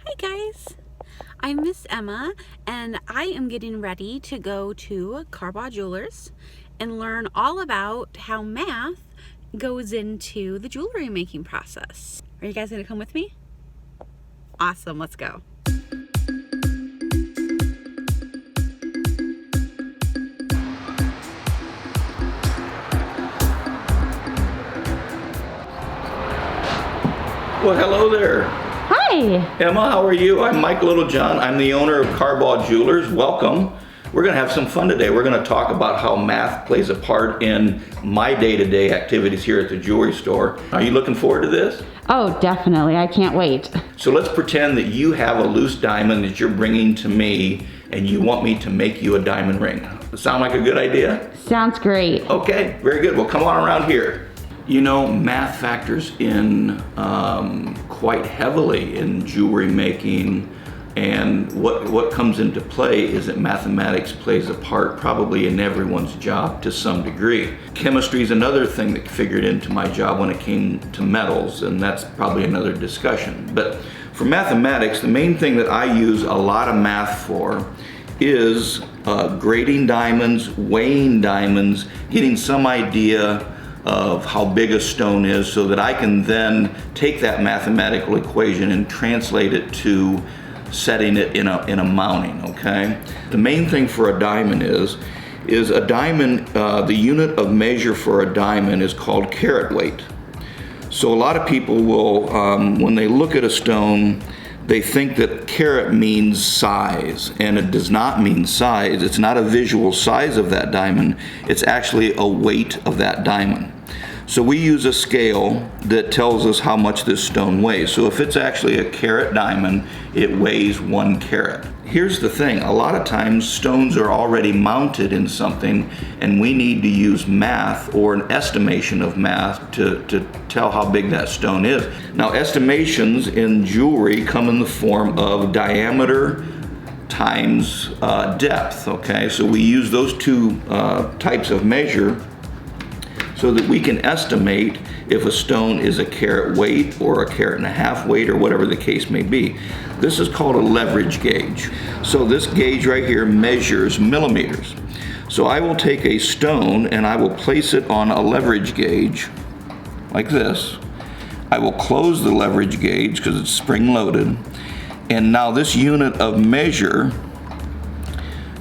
Hi guys, I'm Miss Emma and I am getting ready to go to Carbaugh Jewelers and learn all about how math goes into the jewelry making process. Are you guys gonna come with me? Awesome, let's go. Well, hello there. Hi. Emma, how are you? I'm Mike Littlejohn. I'm the owner of Carbaugh Jewelers. Welcome. We're going to have some fun today. We're going to talk about how math plays a part in my day-to-day activities here at the jewelry store. Are you looking forward to this? Oh, definitely. I can't wait. So let's pretend that you have a loose diamond that you're bringing to me and you want me to make you a diamond ring. Does that sound like a good idea? Sounds great. Okay, very good. Well, come on around here. You know, math factors in quite heavily in jewelry making, and what comes into play is that mathematics plays a part probably in everyone's job to some degree. Chemistry is another thing that figured into my job when it came to metals, and that's probably another discussion. But for mathematics, the main thing that I use a lot of math for is grading diamonds, weighing diamonds, getting some idea of how big a stone is so that I can then take that mathematical equation and translate it to setting it in a mounting, okay? The main thing for a diamond is a diamond, the unit of measure for a diamond is called carat weight. So a lot of people will, when they look at a stone, they think that carat means size, and it does not mean size. It's not a visual size of that diamond, it's actually a weight of that diamond. So we use a scale that tells us how much this stone weighs. So if it's actually a carat diamond, it weighs 1 carat. Here's the thing, a lot of times stones are already mounted in something and we need to use math or an estimation of math to tell how big that stone is. Now, estimations in jewelry come in the form of diameter times depth, okay? So we use those two types of measure so that we can estimate if a stone is a carat weight or a carat and a half weight or whatever the case may be. This is called a leverage gauge. So this gauge right here measures millimeters. So I will take a stone and I will place it on a leverage gauge like this. I will close the leverage gauge because it's spring loaded. And now this unit of measure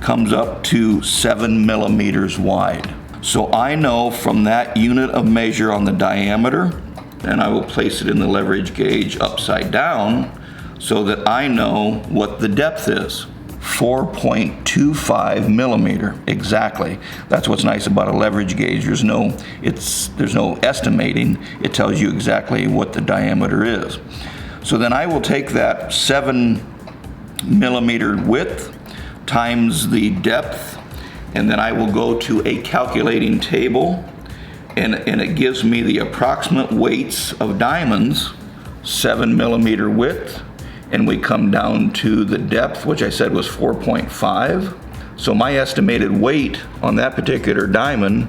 comes up to 7 millimeters wide. So I know from that unit of measure on the diameter, and I will place it in the leverage gauge upside down so that I know what the depth is. 4.25 millimeter, exactly. That's what's nice about a leverage gauge. There's no estimating. It tells you exactly what the diameter is. So then I will take that 7 millimeter width times the depth, and then I will go to a calculating table, and it gives me the approximate weights of diamonds, 7 millimeter width, and we come down to the depth, which I said was 4.5. So my estimated weight on that particular diamond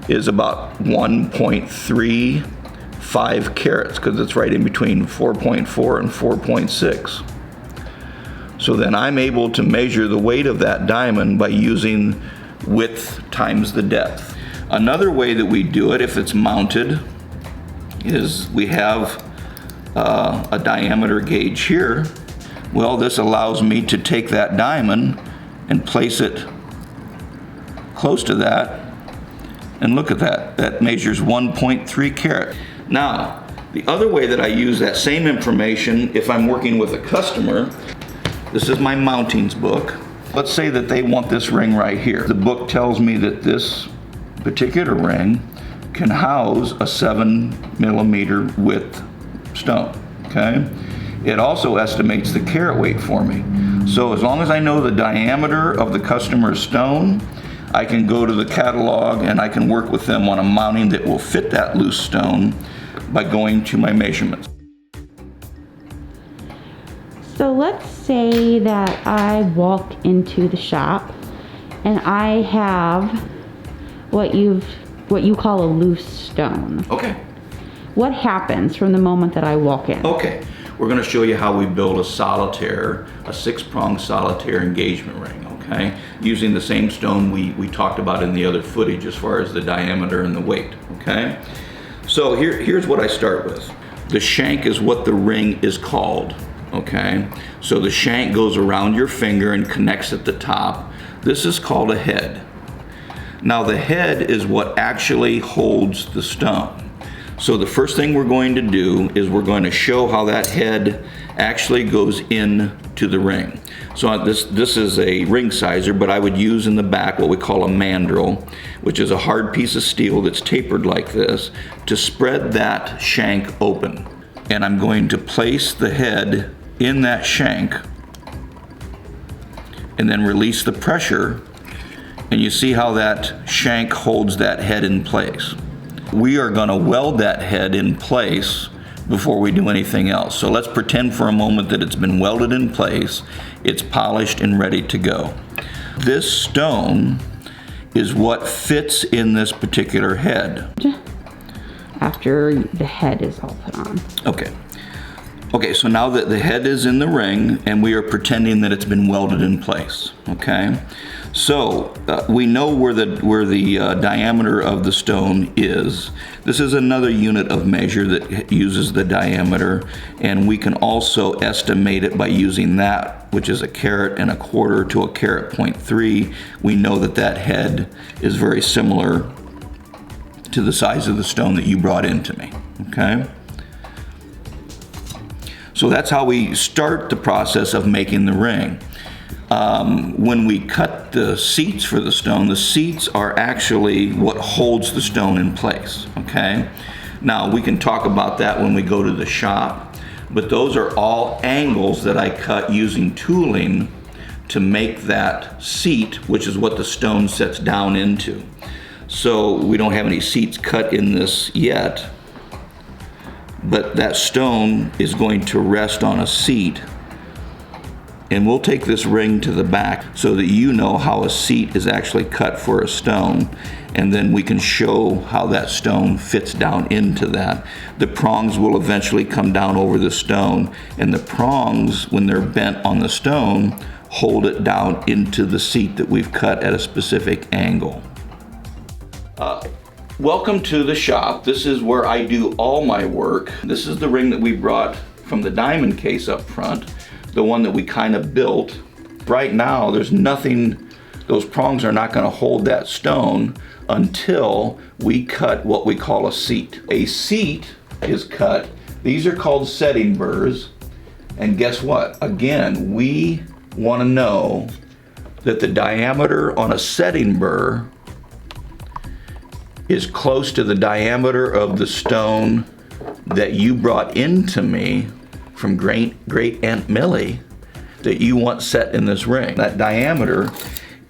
is about 1.35 carats, because it's right in between 4.4 and 4.6. So then I'm able to measure the weight of that diamond by using width times the depth. Another way that we do it, if it's mounted, is we have a diameter gauge here. Well, this allows me to take that diamond and place it close to that, and look at that. That measures 1.3 carat. Now, the other way that I use that same information if I'm working with a customer, this is my mountings book. Let's say that they want this ring right here. The book tells me that this particular ring can house a 7 millimeter width stone, okay? It also estimates the carat weight for me. So as long as I know the diameter of the customer's stone, I can go to the catalog and I can work with them on a mounting that will fit that loose stone by going to my measurements. So let's say that I walk into the shop and I have what you call a loose stone. Okay. What happens from the moment that I walk in? Okay. we're going to show you how we build a solitaire, a 6-prong solitaire engagement ring, okay? Using the same stone we talked about in the other footage as far as the diameter and the weight, okay? So here's what I start with. The shank is what the ring is called, okay? So the shank goes around your finger and connects at the top. This is called a head. Now the head is what actually holds the stone. So the first thing we're going to do is we're going to show how that head actually goes in to the ring. So this is a ring sizer, but I would use in the back what we call a mandrel, which is a hard piece of steel that's tapered like this, to spread that shank open. And I'm going to place the head in that shank and then release the pressure, and you see how that shank holds that head in place. We are going to weld that head in place before we do anything else. So let's pretend for a moment that it's been welded in place, it's polished and ready to go. This stone is what fits in this particular head. After the head is all put on. Okay, so now that the head is in the ring and we are pretending that it's been welded in place, okay? So we know where the diameter of the stone is. This is another unit of measure that uses the diameter, and we can also estimate it by using that, which is 1 1/4 carat to 1 carat 0.3. We know that that head is very similar to the size of the stone that you brought into me, okay? So that's how we start the process of making the ring. When we cut the seats for the seats are actually what holds the stone in place, okay? Now, we can talk about that when we go to the shop, but those are all angles that I cut using tooling to make that seat, which is what the stone sets down into. So we don't have any seats cut in this yet, but that stone is going to rest on a seat, and we'll take this ring to the back so that you know how a seat is actually cut for a stone, and then we can show how that stone fits down into that. The prongs will eventually come down over the stone, and the prongs, when they're bent on the stone, hold it down into the seat that we've cut at a specific angle. Welcome to the shop. This is where I do all my work. This is the ring that we brought from the diamond case up front, the one that we kind of built. Right now, there's nothing, those prongs are not going to hold that stone until we cut what we call a seat. A seat is cut. These are called setting burrs. And guess what? Again, we want to know that the diameter on a setting burr is close to the diameter of the stone that you brought into me from great Aunt Millie that you want set in this ring. That diameter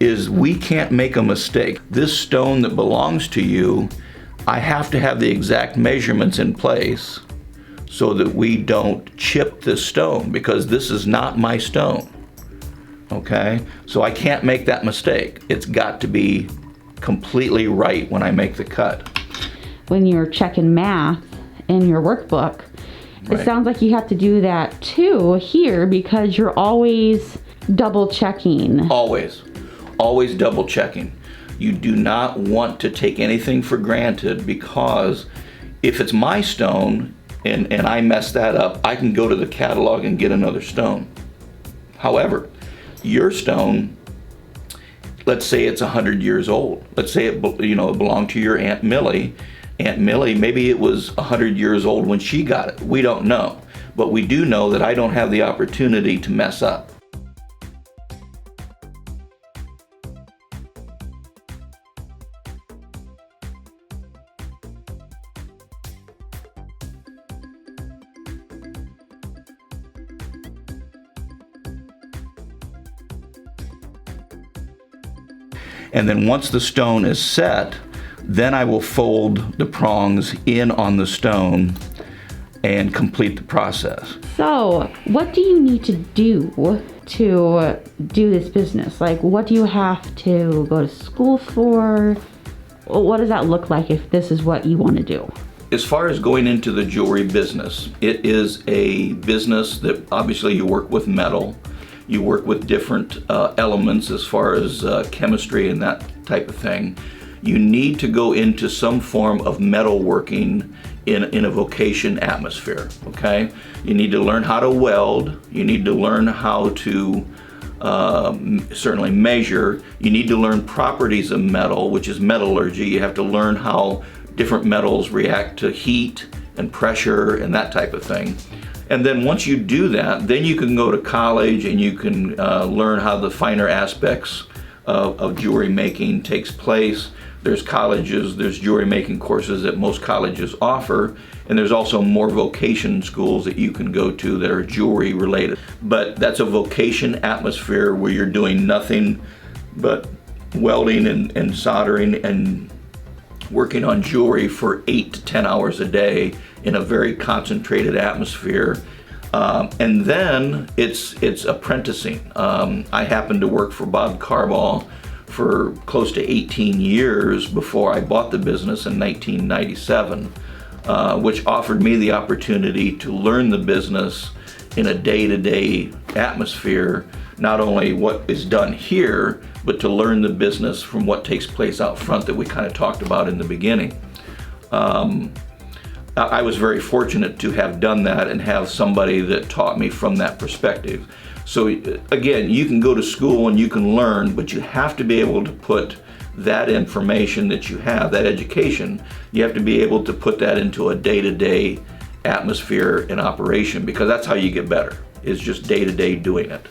is, we can't make a mistake. This stone that belongs to you, I have to have the exact measurements in place so that we don't chip this stone, because this is not my stone, okay? So I can't make that mistake. It's got to be completely right when I make the cut. When you're checking math in your workbook, Right. It sounds like you have to do that too here, because you're always double checking. Always double checking. You do not want to take anything for granted, because if it's my stone and I mess that up, I can go to the catalog and get another stone. However, your stone, let's say it's 100 years old. Let's say it belonged to your Aunt Millie. Aunt Millie, maybe it was 100 years old when she got it. We don't know. But we do know that I don't have the opportunity to mess up. And then once the stone is set, then I will fold the prongs in on the stone and complete the process. So, what do you need to do this business? Like, what do you have to go to school for? What does that look like if this is what you want to do? as far as going into the jewelry business, it is a business that obviously you work with metal, you work with different elements as far as chemistry and that type of thing. You need to go into some form of metalworking in a vocation atmosphere, okay? You need to learn how to weld, you need to learn how to certainly measure, you need to learn properties of metal, which is metallurgy. You have to learn how different metals react to heat and pressure and that type of thing. And then once you do that, then you can go to college and you can learn how the finer aspects of jewelry making takes place. There's colleges, there's jewelry making courses that most colleges offer, and there's also more vocation schools that you can go to that are jewelry related. But that's a vocation atmosphere where you're doing nothing but welding and soldering and working on jewelry for 8 to 10 hours a day in a very concentrated atmosphere. And then it's apprenticing. I happened to work for Bob Carbaugh for close to 18 years before I bought the business in 1997, which offered me the opportunity to learn the business in a day-to-day atmosphere, not only what is done here, but to learn the business from what takes place out front that we kind of talked about in the beginning. I was very fortunate to have done that and have somebody that taught me from that perspective. So again, you can go to school and you can learn, but you have to be able to put that information that you have, that education, you have to be able to put that into a day-to-day atmosphere and operation, because that's how you get better, is just day-to-day doing it.